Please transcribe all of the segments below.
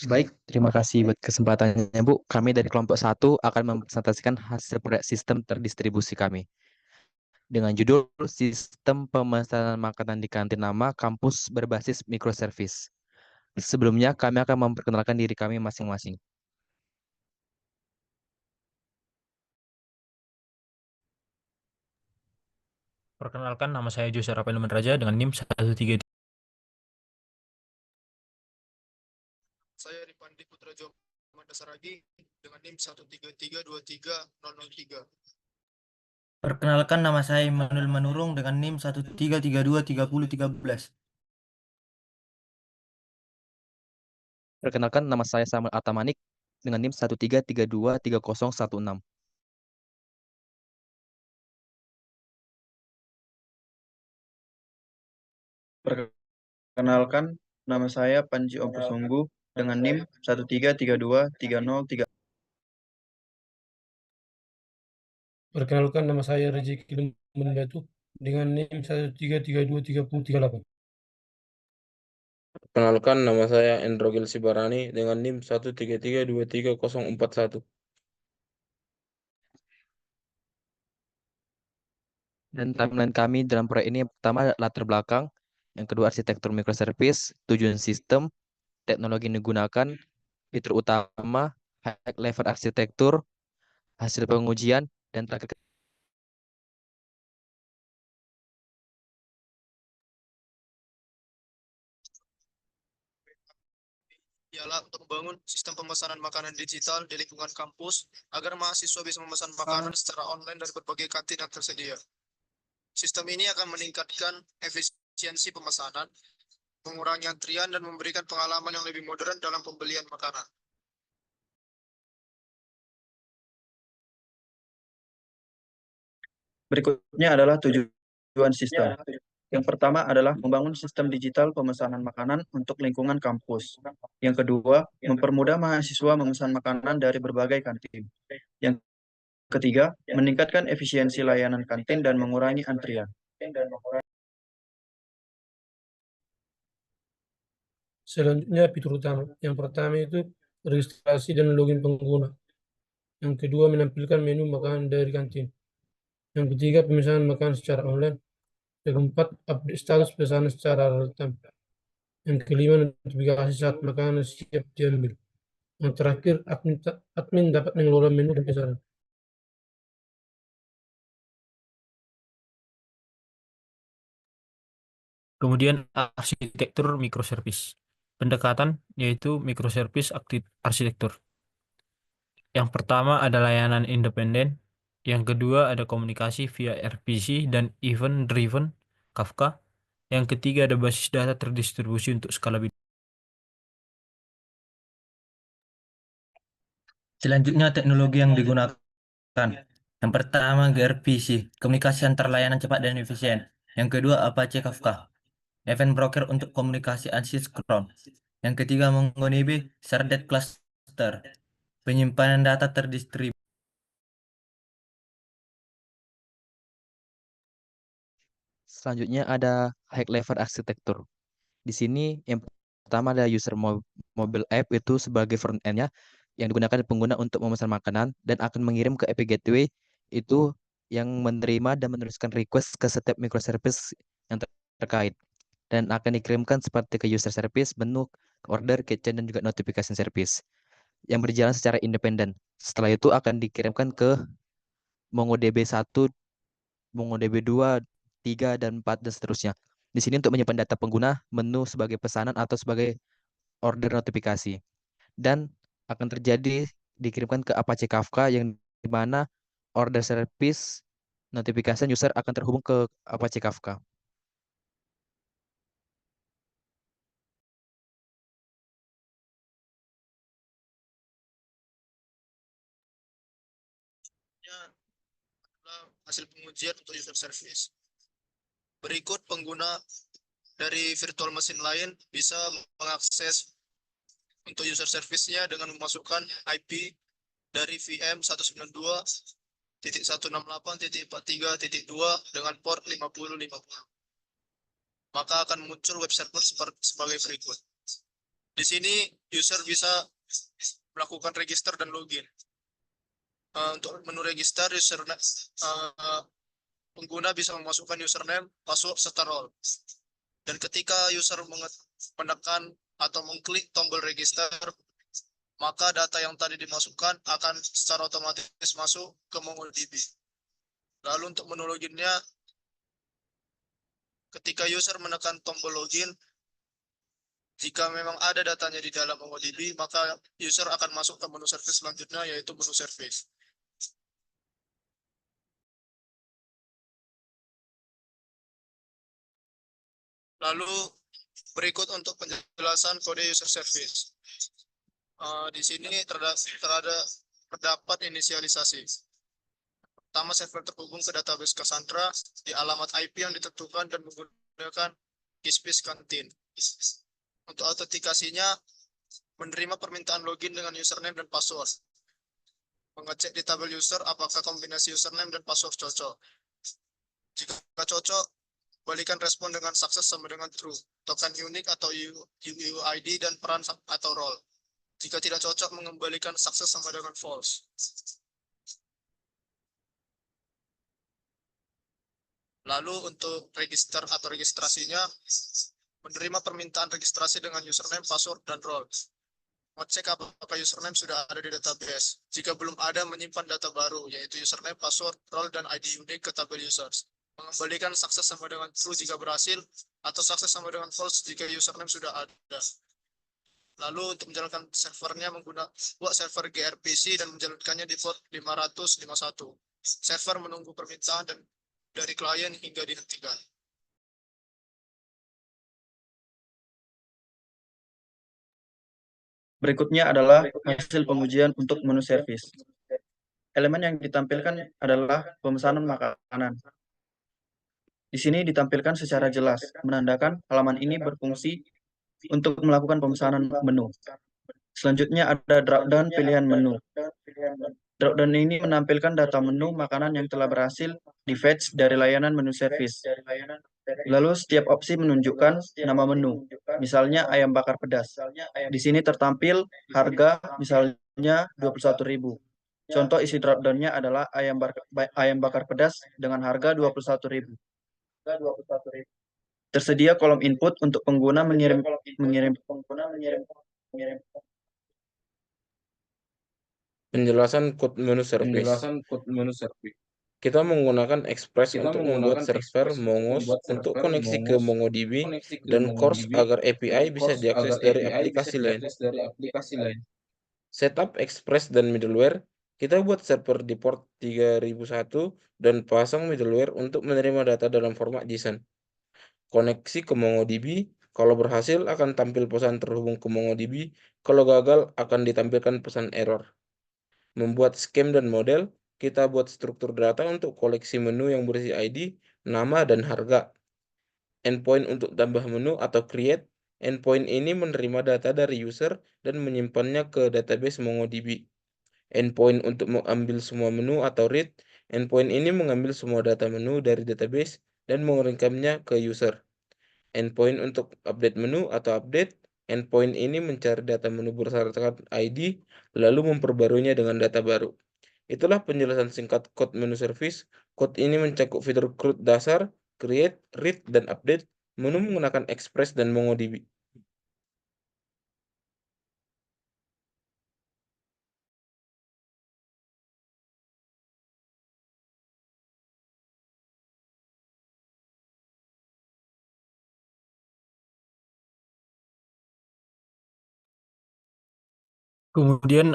Baik, terima kasih buat kesempatannya, Bu. Kami dari kelompok satu akan mempresentasikan hasil proyek sistem terdistribusi kami dengan judul Sistem Pemesanan Makanan di Kantin Nama Kampus Berbasis Microservice. Sebelumnya, kami akan memperkenalkan diri kami masing-masing. Perkenalkan, nama saya Jose Rafael Raja dengan NIM 133. Saya Ripandi Putrajo Mandasaragi dengan NIM 133230003. Perkenalkan, nama saya Immanuel Manurung dengan NIM 13323013. Perkenalkan, nama saya Samuel Atamanik dengan NIM 133233016. Perkenalkan, nama saya Panji Ompusunggu dengan NIM 1332303. Perkenalkan, nama saya Rezeki Lumbatu dengan NIM 1332338. Perkenalkan, nama saya Endrogel Sibarani dengan NIM 1332301. Dan timeline kami dalam proyek ini yang pertama latar belakang, yang kedua arsitektur microservice, tujuan sistem, teknologi yang digunakan, fitur utama, high level arsitektur, hasil pengujian, dan terakhir Ialah untuk membangun sistem pemesanan makanan digital di lingkungan kampus agar mahasiswa bisa memesan makanan secara online dari berbagai kantin yang tersedia. Sistem ini akan meningkatkan efisiensi pemesanan, mengurangi antrian, dan memberikan pengalaman yang lebih modern dalam pembelian makanan. Berikutnya adalah tujuan sistem. Yang pertama adalah membangun sistem digital pemesanan makanan untuk lingkungan kampus. Yang kedua, mempermudah mahasiswa memesan makanan dari berbagai kantin. Yang ketiga, meningkatkan efisiensi layanan kantin dan mengurangi antrian. Selanjutnya fitur utama. Yang pertama itu registrasi dan login pengguna. Yang kedua menampilkan menu makanan dari kantin. Yang ketiga pemesanan makanan secara online. Yang keempat update status pesanan secara real time. Yang kelima notifikasi saat makanan siap diambil. Yang terakhir admin dapat mengelola menu dan pesanan. Kemudian arsitektur microservice. Pendekatan yaitu microservice arsitektur. Yang pertama ada layanan independen, yang kedua ada komunikasi via RPC dan event driven Kafka, yang ketiga ada basis data terdistribusi untuk scalability. Selanjutnya, teknologi yang digunakan. Yang pertama, gRPC, komunikasi antar layanan cepat dan efisien. Yang kedua, Apache Kafka, event broker untuk komunikasi asinkron. Yang ketiga, MongoDB, shared cluster, penyimpanan data terdistribusi. selanjutnya ada high level arsitektur. Di sini yang pertama ada user mobile app itu sebagai front end-nya yang digunakan pengguna untuk memesan makanan dan akan mengirim ke API Gateway itu yang menerima dan meneruskan request ke setiap microservice yang terkait dan akan dikirimkan seperti ke user service, menu, order, kitchen, dan juga notification service yang berjalan secara independen. Setelah itu akan dikirimkan ke MongoDB 1, MongoDB 2, 3, dan 4, dan seterusnya. Di sini untuk menyimpan data pengguna, menu sebagai pesanan atau sebagai order notifikasi. Dan akan terjadi dikirimkan ke Apache Kafka yang di mana order service notification user akan terhubung ke Apache Kafka. Adalah hasil pengujian untuk user service. Berikut pengguna dari virtual machine lain bisa mengakses untuk user service-nya dengan memasukkan IP dari VM 192.168.43.2 dengan port 5050. Maka akan muncul web server sebagai berikut. Di sini user bisa melakukan register dan login. Untuk menu register, pengguna bisa memasukkan username, password, serta role. Dan ketika user menekan atau mengklik tombol register, maka data yang tadi dimasukkan akan secara otomatis masuk ke MongoDB. Lalu untuk menu loginnya, ketika user menekan tombol login, jika memang ada datanya di dalam MongoDB, maka user akan masuk ke menu service selanjutnya, yaitu menu service. Lalu berikut untuk penjelasan kode user service. Di sini terdapat inisialisasi. Pertama, server terhubung ke database Cassandra di alamat IP yang ditentukan dan menggunakan keyspace kantin. Untuk autentikasinya, menerima permintaan login dengan username dan password. Mengecek di tabel user apakah kombinasi username dan password cocok. Jika cocok, balikan respon dengan sukses sama dengan true, token unik atau UUID dan peran atau role. Jika tidak cocok, mengembalikan sukses sama dengan false. Lalu untuk register atau registrasinya, menerima permintaan registrasi dengan username, password, dan role. Mengecek apakah username sudah ada di database. Jika belum ada, menyimpan data baru, yaitu username, password, role, dan ID unik ke tabel users. Mengembalikan sukses sama dengan true jika berhasil, atau sukses sama dengan false jika username sudah ada. Lalu untuk menjalankan servernya, buat server gRPC dan menjalankannya di port 551. Server menunggu permintaan dari klien hingga dihentikan. Berikutnya adalah hasil pengujian untuk menu service. Elemen yang ditampilkan adalah pemesanan makanan. Di sini ditampilkan secara jelas, menandakan halaman ini berfungsi untuk melakukan pemesanan menu. Selanjutnya ada drop-down pilihan menu. Drop-down ini menampilkan data menu makanan yang telah berhasil di-fetch dari layanan menu service. Lalu setiap opsi menunjukkan nama menu, misalnya ayam bakar pedas. Di sini tertampil harga, misalnya 21.000. Contoh isi drop-down-nya adalah ayam bakar pedas dengan harga 21.000. Tersedia kolom input untuk pengguna mengirim Penjelasan code menu service. Kita menggunakan Express untuk membuat server Mongos untuk koneksi ke MongoDB dan CORS agar API bisa diakses dari aplikasi lain. Setup Express dan middleware. Kita buat server di port 3001 dan pasang middleware untuk menerima data dalam format JSON. Koneksi ke MongoDB. Kalau berhasil akan tampil pesan terhubung ke MongoDB. Kalau gagal akan ditampilkan pesan error. Membuat scheme dan model. Kita buat struktur data untuk koleksi menu yang berisi ID, nama, dan harga. Endpoint untuk tambah menu atau create. Endpoint ini menerima data dari user dan menyimpannya ke database MongoDB. Endpoint untuk mengambil semua menu atau read. Endpoint ini mengambil semua data menu dari database dan mengirimkannya ke user. Endpoint untuk update menu atau update. Endpoint ini mencari data menu berdasarkan ID, lalu memperbaruinya dengan data baru. Itulah penjelasan singkat code menu service. Code ini mencakup fitur CRUD dasar, create, read, dan update menu menggunakan Express dan MongoDB. Kemudian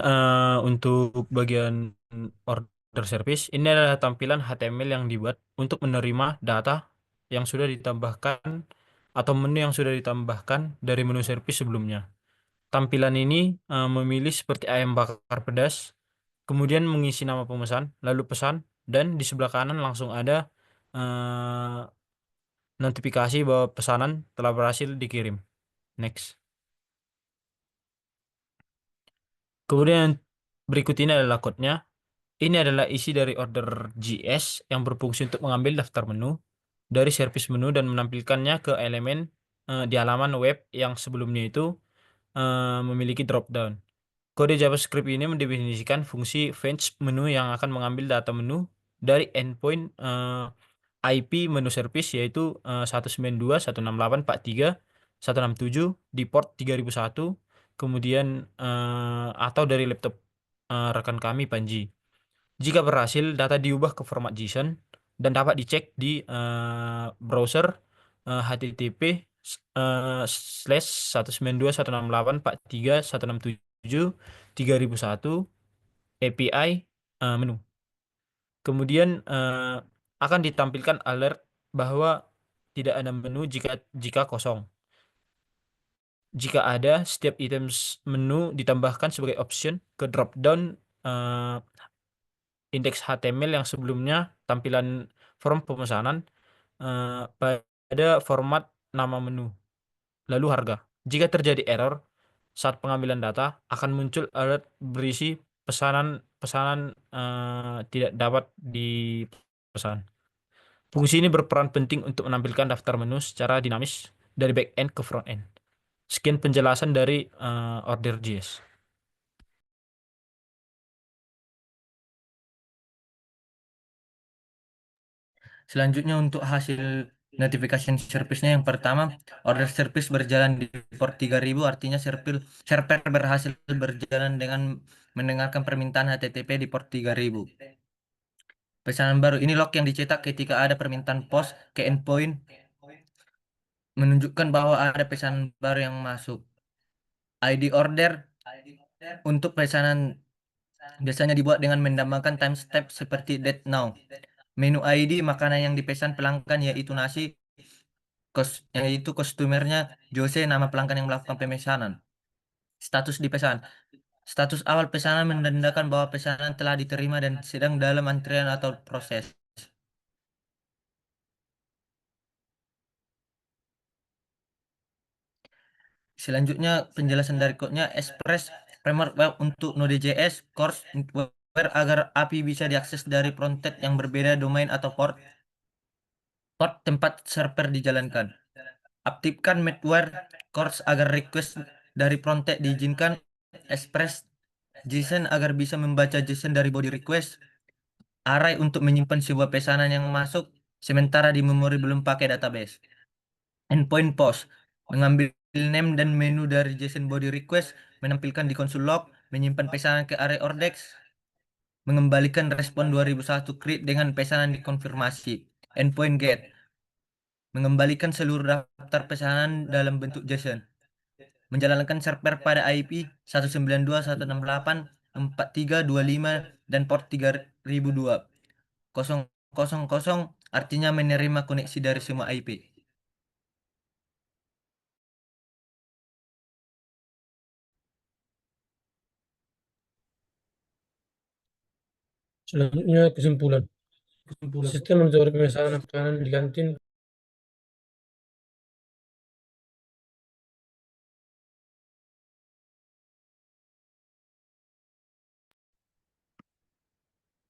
untuk bagian order service, ini adalah tampilan HTML yang dibuat untuk menerima data yang sudah ditambahkan atau menu yang sudah ditambahkan dari menu service sebelumnya. Tampilan ini memilih seperti ayam bakar pedas, kemudian mengisi nama pemesan, lalu pesan, dan di sebelah kanan langsung ada notifikasi bahwa pesanan telah berhasil dikirim. Next. Kemudian berikut ini adalah code-nya. Ini adalah isi dari order JS yang berfungsi untuk mengambil daftar menu dari service menu dan menampilkannya ke elemen di halaman web yang sebelumnya itu memiliki drop down. Kode JavaScript ini mendefinisikan fungsi fetch menu yang akan mengambil data menu dari endpoint IP menu service yaitu 192.168.43.167 di port 3001 kemudian atau dari laptop rekan kami Panji. Jika berhasil, data diubah ke format JSON dan dapat dicek di browser http://192.168.43.167.3001 API menu. Kemudian akan ditampilkan alert bahwa tidak ada menu jika kosong. Jika ada, setiap items menu ditambahkan sebagai option ke drop-down indeks HTML yang sebelumnya tampilan form pemesanan pada format nama menu, lalu harga. Jika terjadi error saat pengambilan data, akan muncul alert berisi pesanan tidak dapat dipesan. Fungsi ini berperan penting untuk menampilkan daftar menu secara dinamis dari back-end ke front-end. Sekian penjelasan dari order.js. Selanjutnya untuk hasil notification service-nya, yang pertama, order service berjalan di port 3000, artinya server berhasil berjalan dengan mendengarkan permintaan HTTP di port 3000. Pesanan baru ini log yang dicetak ketika ada permintaan post ke endpoint menunjukkan bahwa ada pesanan baru yang masuk. ID order untuk pesanan biasanya dibuat dengan menambahkan timestamp seperti date now. Menu ID makanan yang dipesan pelanggan yaitu nasi, yaitu customernya Jose, nama pelanggan yang melakukan pemesanan. Status dipesan. Status awal pesanan menandakan bahwa pesanan telah diterima dan sedang dalam antrian atau proses. Selanjutnya penjelasan dari kodenya. Express framework web untuk Node.js Core web agar API bisa diakses dari frontend yang berbeda domain atau port tempat server dijalankan. Aktifkan malware course agar request dari frontend diizinkan. Express JSON agar bisa membaca JSON dari body request. Array untuk menyimpan sebuah pesanan yang masuk sementara di memori belum pakai database. Endpoint post mengambil name dan menu dari JSON body request, menampilkan di konsol log, menyimpan pesanan ke array ordex, mengembalikan respon 2001 create dengan pesanan dikonfirmasi. Endpoint get mengembalikan seluruh daftar pesanan dalam bentuk JSON. Menjalankan server pada IP 192.168.4325 dan port 3002. 000 artinya menerima koneksi dari semua IP. Selanjutnya kesimpulan. Sistem monitoring pemesanan makanan di kantin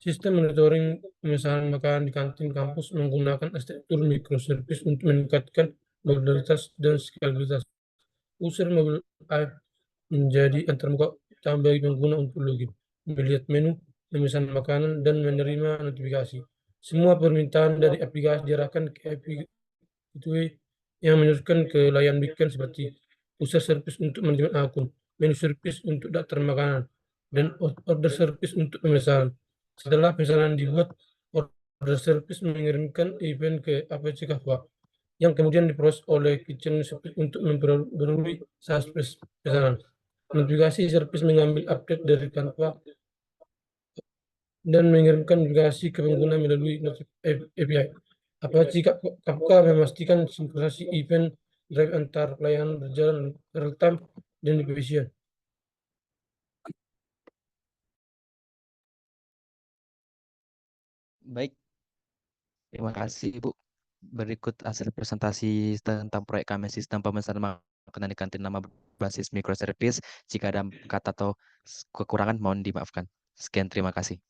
Sistem monitoring pemesanan makanan di kantin kampus menggunakan arsitektur microservice untuk meningkatkan modalitas dan skalabilitas. User mobile app menjadi antarmuka utama bagi pengguna untuk login, melihat menu, memesan makanan, dan menerima notifikasi. Semua permintaan dari aplikasi diarahkan ke API Gateway yang menyusun ke layanan backend seperti user service untuk manajemen akun, menu service untuk daftar makanan, dan order service untuk pemesanan. Setelah pesanan dibuat, order service mengirimkan event ke APC Kafka yang kemudian diproses oleh kitchen service untuk memperbarui status pesanan. Notifikasi service mengambil update dari Canva dan mengirimkan notifikasi ke pengguna melalui API. Apalagi Kafka memastikan sinkronisasi event drive antar layanan berjalan real time dan efisien. Baik, terima kasih Ibu. Berikut hasil presentasi tentang proyek kami sistem pemesanan makanan di kantin nama berbasis microservice. Jika ada kata atau kekurangan mohon dimaafkan. Sekian, terima kasih.